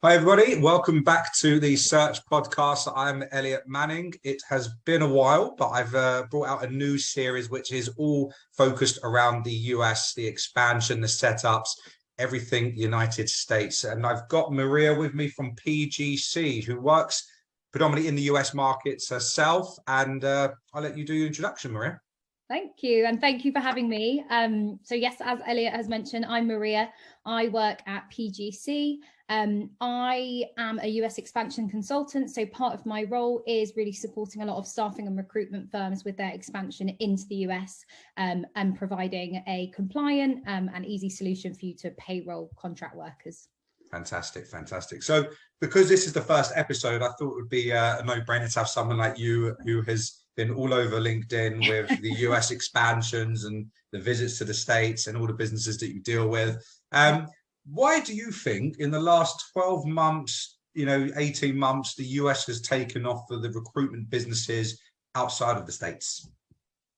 Hi, everybody. Welcome back to the Search Podcast. I'm Elliot Manning. It has been a while, but I've brought out a new series which is all focused around the US, the expansion, the setups, everything United States. And I've got Maria with me from PGC, who works predominantly in the US markets herself. And I'll let you do your introduction, Maria. Thank you. And thank you for having me. So yes, as Elliot has mentioned, I'm Maria. I work at PGC. I am a US expansion consultant. So part of my role is really supporting a lot of staffing and recruitment firms with their expansion into the US and providing a compliant and easy solution for you to payroll contract workers. Fantastic, fantastic. So because this is the first episode, I thought it would be a no-brainer to have someone like you who has been all over LinkedIn with the US expansions and the visits to the States and all the businesses that you deal with. Why do you think in the last 12 months, 18 months, the US has taken off for the recruitment businesses outside of the States?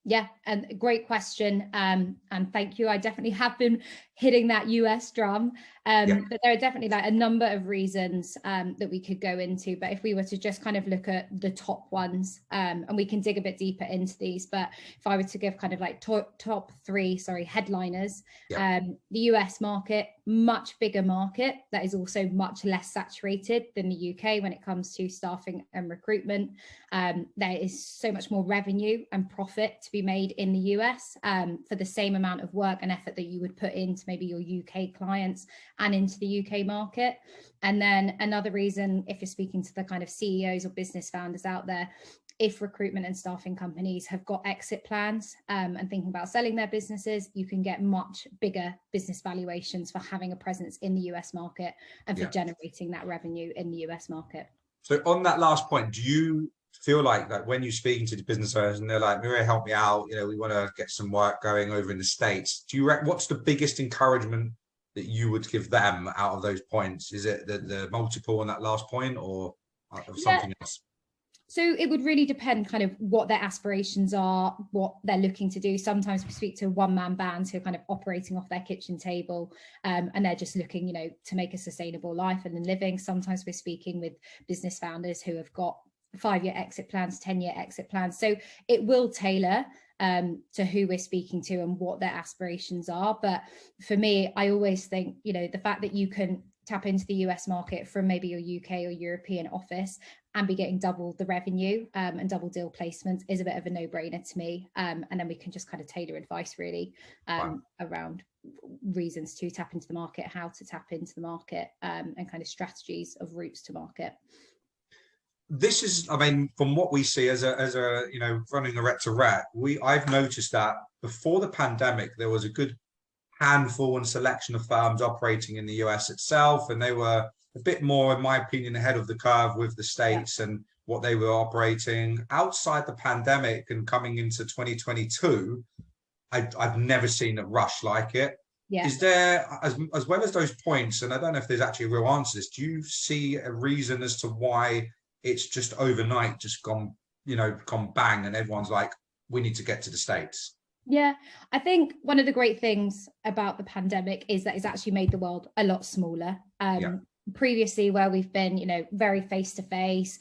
Yeah, and great question. And thank you. I definitely have been hitting that US drum. But there are definitely like a number of reasons that we could go into. But if we were to just kind of look at the top ones, and we can dig a bit deeper into these, but if I were to give kind of like top three, headliners, the US market, much bigger market that is also much less saturated than the UK when it comes to staffing and recruitment. There is so much more revenue and profit to be made in the US for the same amount of work and effort that you would put into maybe your UK clients and into the UK market. And then another reason, if you're speaking to the kind of CEOs or business founders out there, if recruitment and staffing companies have got exit plans and thinking about selling their businesses, you can get much bigger business valuations for having a presence in the US market and for generating that revenue in the US market. So on that last point, do you feel like when you're speaking to the business owners and they're like, Maria, help me out, we want to get some work going over in the States. Do you reckon, what's the biggest encouragement that you would give them out of those points? Is it the multiple on that last point or something else? So it would really depend kind of what their aspirations are, what they're looking to do. Sometimes we speak to one-man bands who are kind of operating off their kitchen table and they're just looking, to make a sustainable life and a living. Sometimes we're speaking with business founders who have got 5-year exit plans, 10-year exit plans. So it will tailor to who we're speaking to and what their aspirations are. But for me, I always think, the fact that you can tap into the US market from maybe your UK or European office and be getting double the revenue and double deal placements is a bit of a no-brainer to me. And then we can just kind of tailor advice really around reasons to tap into the market, how to tap into the market and kind of strategies of routes to market. This is, from what we see as a running a rec to rec, I've noticed that before the pandemic, there was a good handful and selection of firms operating in the US itself, and they were a bit more, in my opinion, ahead of the curve with the States and what they were operating. Outside the pandemic and coming into 2022, I've never seen a rush like it. Is there, as well as those points, and I don't know if there's actually a real answer to this, do you see a reason as to why it's just overnight just gone bang and everyone's like, we need to get to the States? Yeah, I think one of the great things about the pandemic is that it's actually made the world a lot smaller. Previously, where we've been, very face-to-face,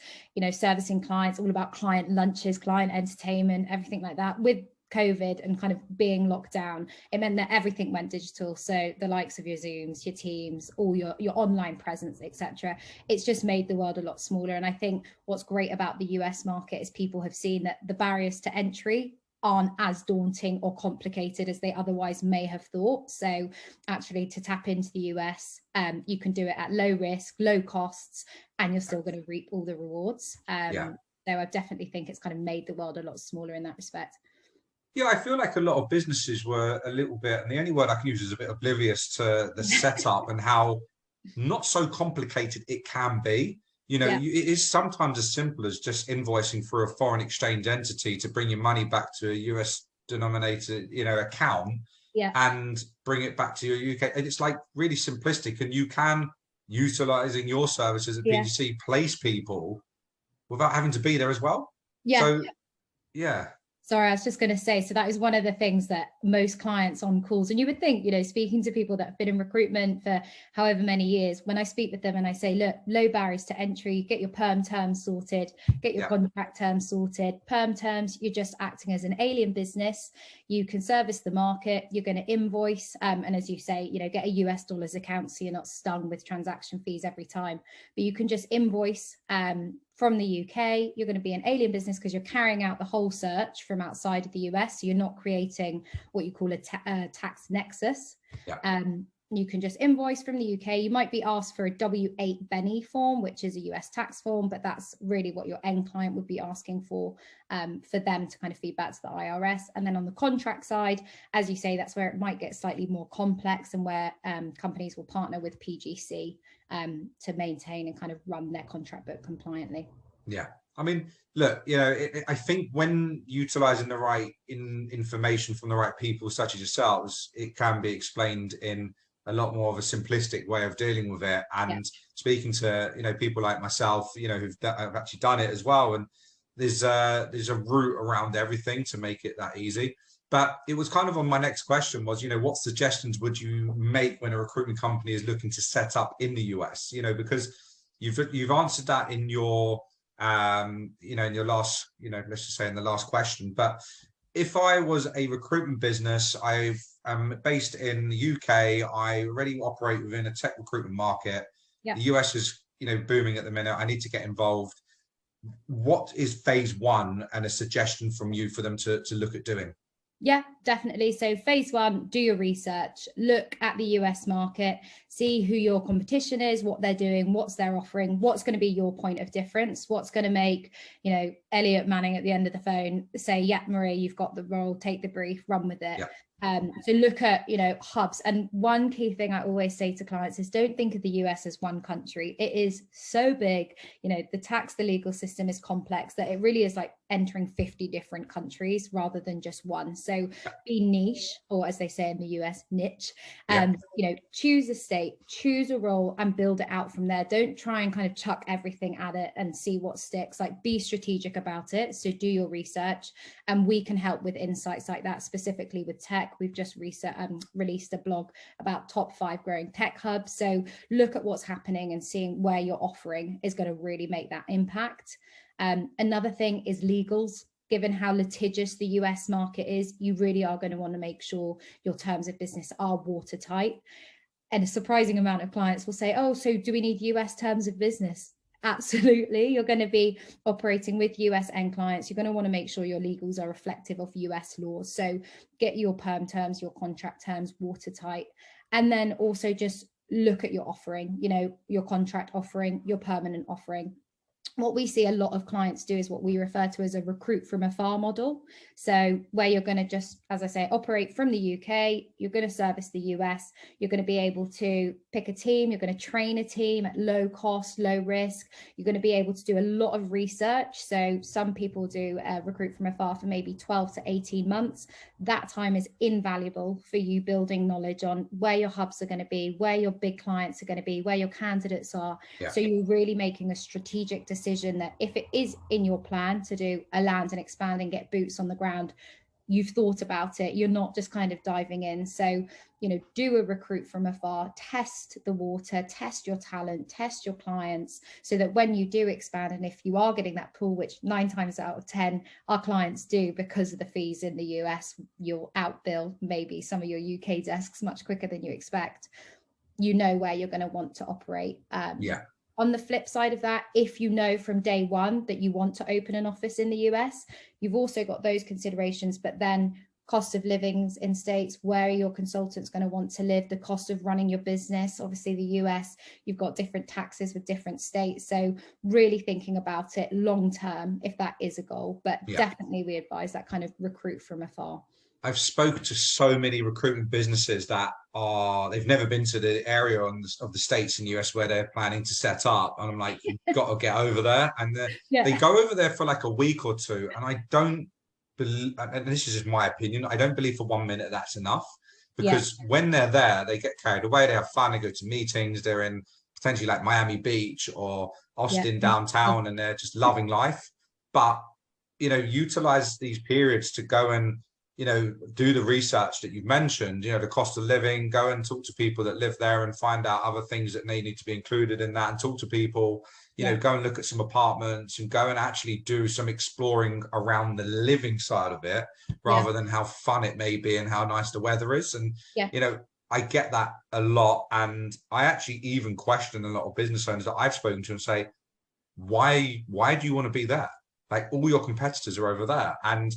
servicing clients, all about client lunches, client entertainment, everything like that. With COVID and kind of being locked down, it meant that everything went digital. So the likes of your Zooms, your Teams, all your online presence, etc. It's just made the world a lot smaller. And I think what's great about the US market is people have seen that the barriers to entry aren't as daunting or complicated as they otherwise may have thought. So actually to tap into the US, you can do it at low risk, low costs, and you're still going to reap all the rewards. So I definitely think it's kind of made the world a lot smaller in that respect. Yeah, I feel like a lot of businesses were a little bit, and the only word I can use is a bit oblivious to the setup and how not so complicated it can be. It is sometimes as simple as just invoicing for a foreign exchange entity to bring your money back to a US denominated, account and bring it back to your UK. And it's like really simplistic, and you can, utilizing your services at PGC, place people without having to be there as well. Sorry, I was just going to say, so that is one of the things that most clients on calls, and you would think, you know, speaking to people that have been in recruitment for however many years, when I speak with them and I say, look, low barriers to entry, get your perm terms sorted, get your contract terms sorted. Perm terms, you're just acting as an alien business. You can service the market, you're going to invoice, and as you say, you know, get a US dollars account so you're not stung with transaction fees every time, but you can just invoice from the UK. You're going to be an alien business because you're carrying out the whole search from outside of the US. So you're not creating what you call a tax nexus. You can just invoice from the UK. You might be asked for a W-8 Benny form, which is a US tax form, but that's really what your end client would be asking for them to kind of feed back to the IRS. And then on the contract side, as you say, that's where it might get slightly more complex and where companies will partner with PGC to maintain and kind of run their contract book compliantly. Yeah. I mean, look, you know, I think when utilizing the right information from the right people, such as yourselves, it can be explained in a lot more of a simplistic way of dealing with it. And speaking to, you know, people like myself, you know, who've actually done it as well. And there's a route around everything to make it that easy. But it was kind of on my next question was, you know, what suggestions would you make when a recruitment company is looking to set up in the US? You know, because you've answered that in your, you know, in your last, you know, let's just say in the last question. But if I was a recruitment business, I'm based in the UK, I already operate within a tech recruitment market. The US is, you know, booming at the minute. I need to get involved. What is phase one and a suggestion from you for them to look at doing? Yeah, definitely. So phase one, do your research, look at the US market, see who your competition is, what they're doing, what's they're offering, what's going to be your point of difference, what's going to make, you know, Elliot Manning at the end of the phone say, yeah, Maria, you've got the role, take the brief, run with it. So look at, you know, hubs. And one key thing I always say to clients is don't think of the US as one country. It is so big, you know, the legal system is complex that it really is like entering 50 different countries rather than just one. So be niche, or as they say in the US, niche, you know, choose a state, choose a role and build it out from there. Don't try and kind of chuck everything at it and see what sticks. Like, be strategic about it. So do your research, and we can help with insights like that, specifically with tech. We've just released a blog about top 5 growing tech hubs. So look at what's happening and seeing where your offering is going to really make that impact. Another thing is legals. Given how litigious the US market is, you really are going to want to make sure your terms of business are watertight. And a surprising amount of clients will say, oh, so do we need US terms of business? Absolutely. You're going to be operating with US end clients. You're going to want to make sure your legals are reflective of US laws. So get your perm terms, your contract terms watertight. And then also just look at your offering, you know, your contract offering, your permanent offering. What we see a lot of clients do is what we refer to as a recruit from afar model. So where you're going to just, as I say, operate from the UK, you're going to service the US, you're going to be able to pick a team, you're going to train a team at low cost, low risk, you're going to be able to do a lot of research. So some people do recruit from afar for maybe 12 to 18 months. That time is invaluable for you building knowledge on where your hubs are going to be, where your big clients are going to be, where your candidates are. So you're really making a strategic decision that if it is in your plan to do a land and expand and get boots on the ground, you've thought about it. You're not just kind of diving in. So, you know, do a recruit from afar, test the water, test your talent, test your clients, so that when you do expand, and if you are getting that pool, which 9 times out of 10 our clients do because of the fees in the US, you'll outbill maybe some of your UK desks much quicker than you expect. You know where you're going to want to operate. On the flip side of that, if you know from day one that you want to open an office in the US, you've also got those considerations, but then cost of livings in states, where are your consultants going to want to live, the cost of running your business. Obviously the US, you've got different taxes with different states. So really thinking about it long term, if that is a goal, but definitely we advise that kind of recruit from afar. I've spoken to so many recruitment businesses that they've never been to the area of the states in the US where they're planning to set up. And I'm like, you've got to get over there. And they go over there for like a week or two. And I don't believe, and this is just my opinion, I don't believe for 1 minute that's enough. Because when they're there, they get carried away, they have fun, they go to meetings, they're in potentially like Miami Beach or Austin downtown, and they're just loving life. But you know, utilize these periods to go and, you know, do the research that you've mentioned, you know, the cost of living, go and talk to people that live there and find out other things that may need to be included in that, and talk to people, you know, go and look at some apartments and go and actually do some exploring around the living side of it, rather than how fun it may be and how nice the weather is. And, you know, I get that a lot. And I actually even question a lot of business owners that I've spoken to and say, why do you want to be there? Like, all your competitors are over there. And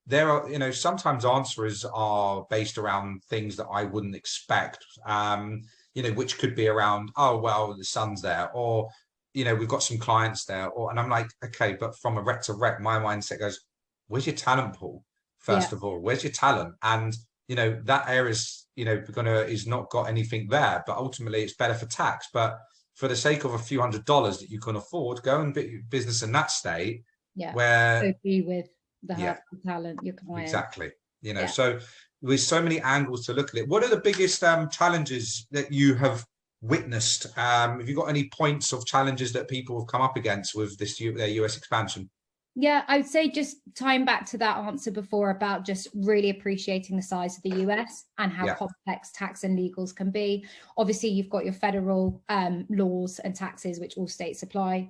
there are, you know, sometimes answers are based around things that I wouldn't expect, you know, which could be around, oh, well, the sun's there, or, you know, we've got some clients there, or, and I'm like, okay, but from a rec to rec, my mindset goes, where's your talent pool? First of all, where's your talent? And, you know, that area is, you know, is not got anything there, but ultimately it's better for tax. But for the sake of a few $100s that you can afford, go and be business in that state, where be with the talent, your client. Exactly. You know, so with so many angles to look at it, what are the biggest challenges that you have witnessed? Have you got any points of challenges that people have come up against with this their US expansion? Yeah, I would say, just tying back to that answer before about just really appreciating the size of the US and how complex tax and legals can be. Obviously, you've got your federal laws and taxes, which all states abide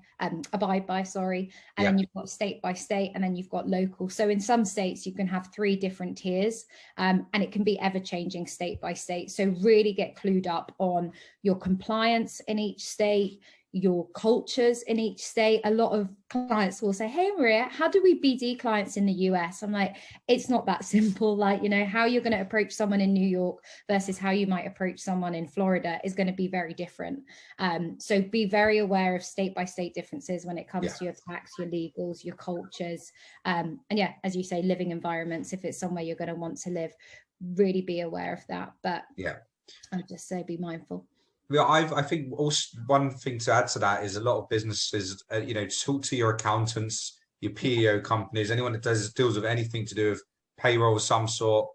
by, and then you've got state by state, and then you've got local. So in some states, you can have 3 different tiers, and it can be ever changing state by state. So really get clued up on your compliance in each state, your cultures in each state. A lot of clients will say, hey Maria, how do we BD clients in the US? I'm like, it's not that simple. Like, you know, how you're going to approach someone in New York versus how you might approach someone in Florida is going to be very different. So be very aware of state by state differences when it comes to your tax, your legals, your cultures, and as you say, living environments. If it's somewhere you're going to want to live, really be aware of that. But I'd just say be mindful. Yeah, I think also one thing to add to that is a lot of businesses, you know, talk to your accountants, your PEO companies, anyone that deals with anything to do with payroll of some sort,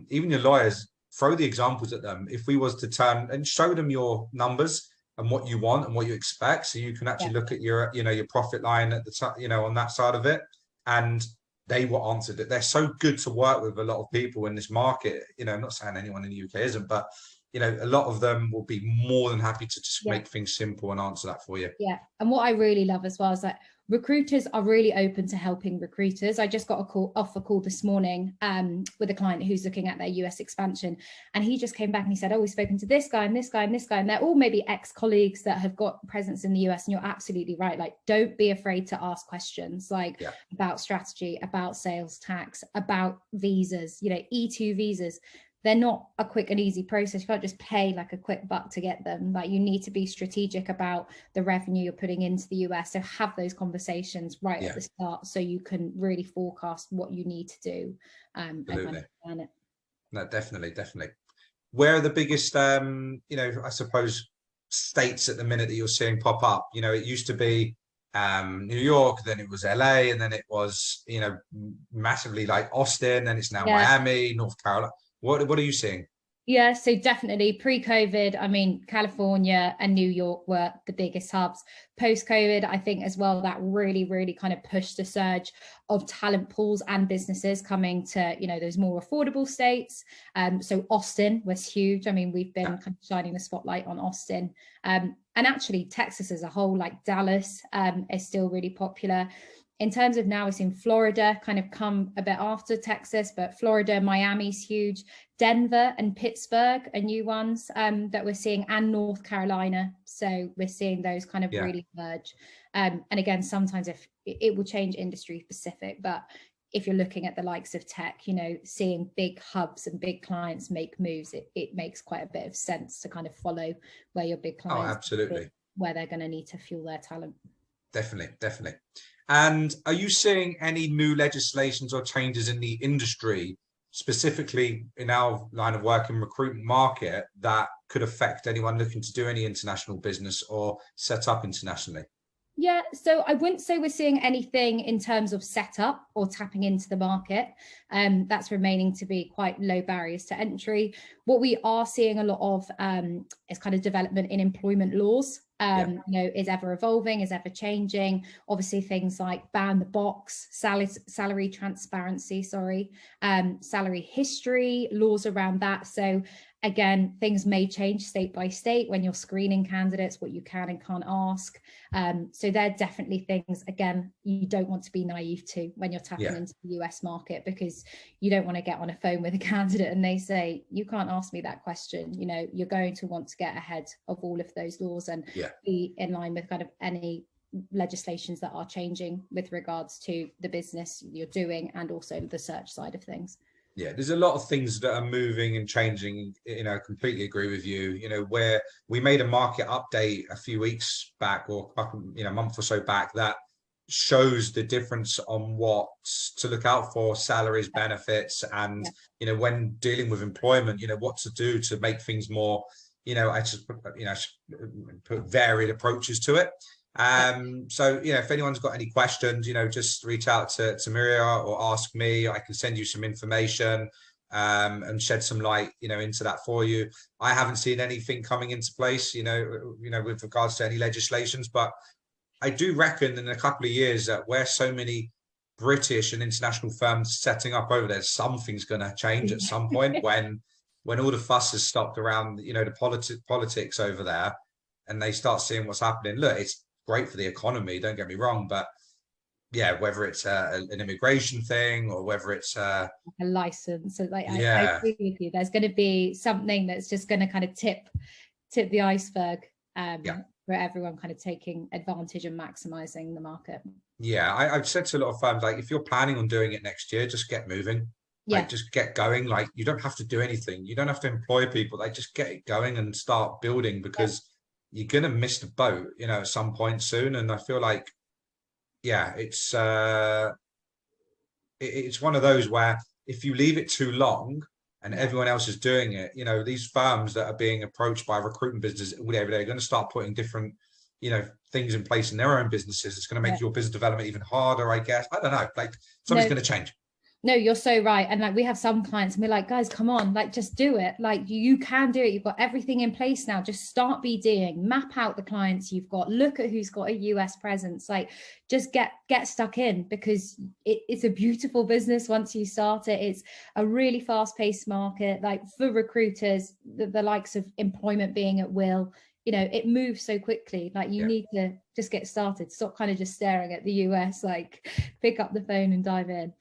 even your lawyers. Throw the examples at them. If we was to turn and show them your numbers and what you want and what you expect, so you can actually look at your, you know, your profit line at the top, you know, on that side of it, and they will answer that. They're so good to work with a lot of people in this market. You know, I'm not saying anyone in the UK isn't, but you know, a lot of them will be more than happy to just make things simple and answer that for you. Yeah. And what I really love as well is that recruiters are really open to helping recruiters. I just got off a call this morning with a client who's looking at their US expansion. And he just came back and he said, oh, we've spoken to this guy and this guy and this guy. And they're all maybe ex-colleagues that have got presence in the US. And you're absolutely right. Like, don't be afraid to ask questions like about strategy, about sales tax, about visas, you know, E2 visas. They're not a quick and easy process. You can't just pay like a quick buck to get them. Like, you need to be strategic about the revenue you're putting into the US. So have those conversations right at the start, so you can really forecast what you need to do. Absolutely. No, definitely. Where are the biggest, you know, I suppose, states at the minute that you're seeing pop up? You know, it used to be New York, then it was LA, and then it was, you know, massively like Austin, and it's now Miami, North Carolina. What are you seeing? Yeah, so definitely pre-COVID, I mean, California and New York were the biggest hubs. Post-COVID, I think as well, that really, really kind of pushed the surge of talent pools and businesses coming to, you know, those more affordable states. So Austin was huge. I mean, we've been kind of shining the spotlight on Austin. And actually Texas as a whole, like Dallas, is still really popular. In terms of now, it's in Florida, kind of come a bit after Texas, but Florida, Miami's huge. Denver and Pittsburgh are new ones that we're seeing, and North Carolina. So we're seeing those kind of really merge. And again, sometimes if it will change industry specific, but if you're looking at the likes of tech, you know, seeing big hubs and big clients make moves, it makes quite a bit of sense to kind of follow where your big clients, absolutely, where they're going to need to fuel their talent. Definitely. And are you seeing any new legislations or changes in the industry, specifically in our line of work in recruitment market, that could affect anyone looking to do any international business or set up internationally? Yeah, so I wouldn't say we're seeing anything in terms of setup or tapping into the market. That's remaining to be quite low barriers to entry. What we are seeing a lot of is kind of development in employment laws. is ever evolving, is ever changing. Obviously things like ban the box, salary transparency, salary history, laws around that. So again, things may change state by state when you're screening candidates, what you can and can't ask. So they're definitely things, again, you don't want to be naive to when you're tapping into the US market, because you don't want to get on a phone with a candidate and they say, you can't ask me that question. You're going to want to get ahead of all of those laws and be in line with kind of any legislations that are changing with regards to the business you're doing and also the search side of things. Yeah, there's a lot of things that are moving and changing. Completely agree with you. Where we made a market update a few weeks back, or a month or so back, that shows the difference on what to look out for, salaries, benefits, and when dealing with employment, what to do to make things more. I just put varied approaches to it. So if anyone's got any questions, just reach out to Maria or ask me. I can send you some information and shed some light into that for you. I haven't seen anything coming into place with regards to any legislations, but I do reckon in a couple of years that where so many British and international firms setting up over there, something's going to change at some point when all the fuss has stopped around the politics over there and they start seeing what's happening. Look, it's great for the economy, don't get me wrong, but whether it's an immigration thing or whether it's a license, I agree with you. There's going to be something that's just going to kind of tip the iceberg for everyone kind of taking advantage and maximizing the market. I've said to a lot of firms, like, if you're planning on doing it next year, just get moving. Just get going. Like, you don't have to do anything, you don't have to employ people, like just get it going and start building, because you're gonna miss the boat at some point soon. And I feel like it's one of those where if you leave it too long and everyone else is doing it, these firms that are being approached by recruitment businesses, whatever, they're going to start putting different things in place in their own businesses. It's going to make your business development even harder, I guess. I don't know, like something's going to change. No, you're so right. And like, we have some clients and we're like, guys, come on, like, just do it. Like, you can do it. You've got everything in place now. Just start BDing, map out the clients you've got, look at who's got a US presence, like just get stuck in, because it's a beautiful business once you start it. It's a really fast-paced market. Like, for recruiters, the likes of employment being at will, it moves so quickly. Like, you need to just get started. Stop kind of just staring at the US, like pick up the phone and dive in.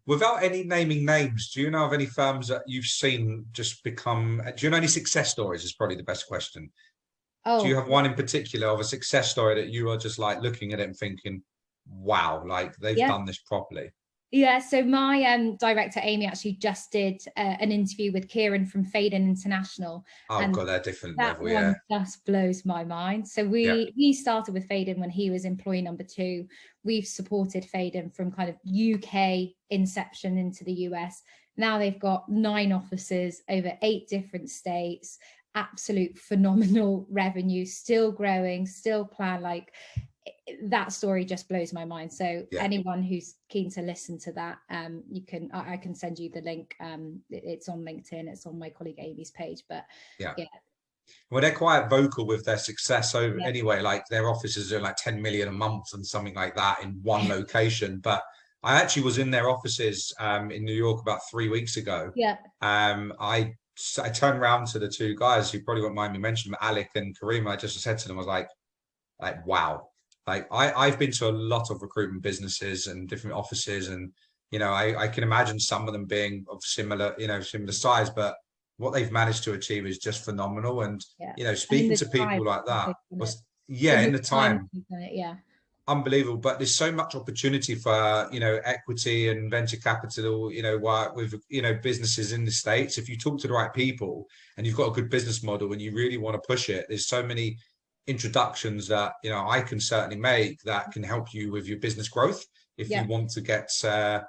Without any naming names, do you know of any firms that you've seen just become, do you know any success stories is probably the best question. Do you have one in particular of a success story that you are just like looking at it and thinking, wow, like they've done this properly? So my director, Amy, actually just did an interview with Kieran from Faden International. Oh, God, they're different that level, one just blows my mind. So we started with Faden when he was employee number 2. We've supported Faden from kind of UK inception into the US. Now they've got 9 offices over 8 different states, absolute phenomenal revenue, still growing, still plan. Like, that story just blows my mind. So anyone who's keen to listen to that, I can send you the link. It's on LinkedIn, it's on my colleague Amy's page, but well, they're quite vocal with their success anyway. Like, their offices are like 10 million a month and something like that in one location. But I actually was in their offices in New York about 3 weeks ago. I turned around to the 2 guys who probably won't mind me mentioning, Alec and Kareem. I just said to them, I was like wow. Like, I've been to a lot of recruitment businesses and different offices, and I can imagine some of them being of similar size, but what they've managed to achieve is just phenomenal. And speaking to people like that was in the time, unbelievable. But there's so much opportunity for equity and venture capital, work with businesses in the States. If you talk to the right people and you've got a good business model and you really want to push it, there's so many introductions that I can certainly make that can help you with your business growth if you want to get some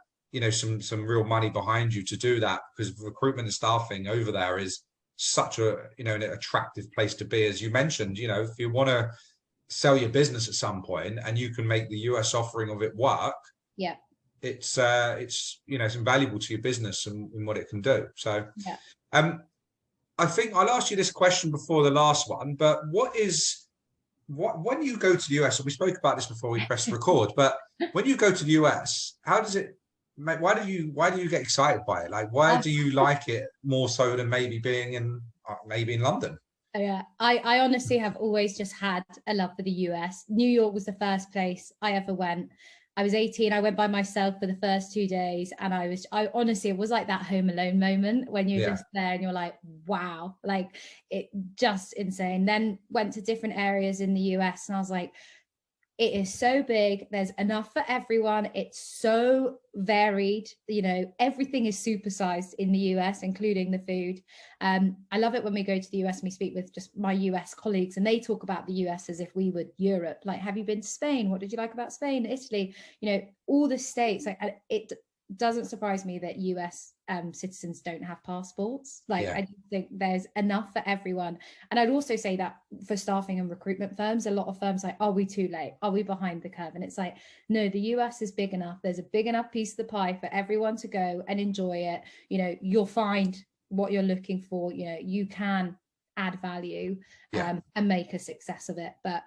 real money behind you to do that, because recruitment and staffing over there is such a an attractive place to be. As you mentioned, if you want to sell your business at some point and you can make the US offering of it work, it's it's invaluable to your business and what it can do. So I think I'll ask you this question before the last one, but what is when you go to the US, and we spoke about this before we pressed record, but when you go to the US, how does it, why do you get excited by it? Like, why do you like it more so than maybe being in London? Yeah, I honestly have always just had a love for the US. New York was the first place I ever went. I was 18. I went by myself for the first 2 days, and I honestly, it was like that Home Alone moment when you're just there and you're like, wow, like it just insane. Then went to different areas in the US, and I was like, it is so big, there's enough for everyone, it's so varied, you know, everything is supersized in the US, including the food. I love it when we go to the US and we speak with just my US colleagues, and they talk about the US as if we were Europe. Like, have you been to Spain? What did you like about Spain? Italy? You know, all the states. Like, it doesn't surprise me that US citizens don't have passports. Like, I think there's enough for everyone. And I'd also say that for staffing and recruitment firms, a lot of firms like, are we too late? Are we behind the curve? And it's like, no, the US is big enough. There's a big enough piece of the pie for everyone to go and enjoy it. You know, you'll find what you're looking for. You know, you can add value and make a success of it. But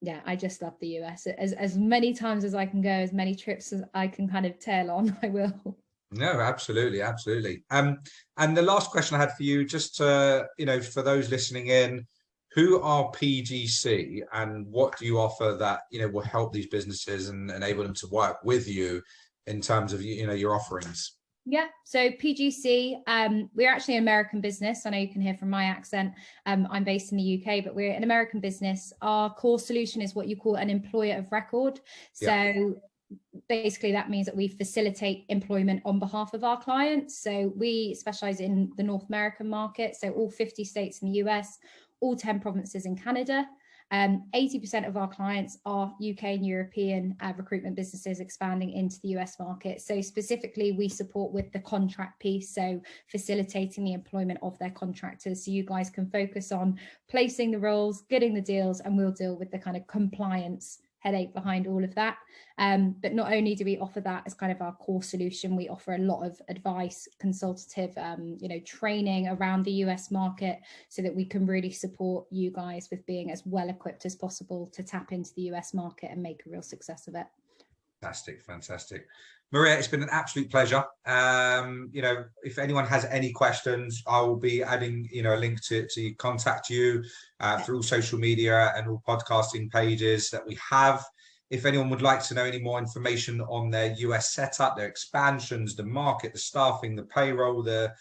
yeah, I just love the US. As many times as I can go, as many trips as I can kind of tail on, I will. No, absolutely, absolutely. And the last question I had for you, just to, you know, for those listening in, who are PGC and what do you offer that, you know, will help these businesses and enable them to work with you in terms of, you know, your offerings? Yeah, so PGC, we're actually an American business. I know you can hear from my accent. I'm based in the UK, but we're an American business. Our core solution is what you call an employer of record. So basically that means that we facilitate employment on behalf of our clients. So we specialize in the North American market, so all 50 states in the US, all 10 provinces in Canada. 80% of our clients are UK and European recruitment businesses expanding into the US market. So specifically, we support with the contract piece, so facilitating the employment of their contractors. So you guys can focus on placing the roles, getting the deals, and we'll deal with the kind of compliance headache behind all of that. But not only do we offer that as kind of our core solution, we offer a lot of advice, consultative, you know, training around the US market so that we can really support you guys with being as well equipped as possible to tap into the US market and make a real success of it. Fantastic, fantastic. Maria, it's been an absolute pleasure. You know, if anyone has any questions, I will be adding, you know, a link to contact you through social media and all podcasting pages that we have. If anyone would like to know any more information on their US setup, their expansions, the market, the staffing, the payroll, the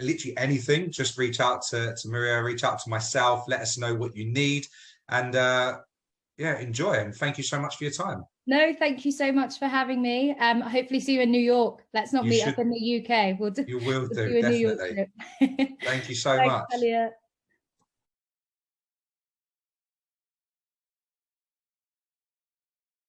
literally anything, just reach out to Maria, reach out to myself, let us know what you need, and yeah, enjoy. And thank you so much for your time. No, thank you so much for having me. Hopefully see you in New York. Let's not meet up in the UK. You will we'll do, do a definitely. New York trip. Thank you so Thanks, much. Elliot.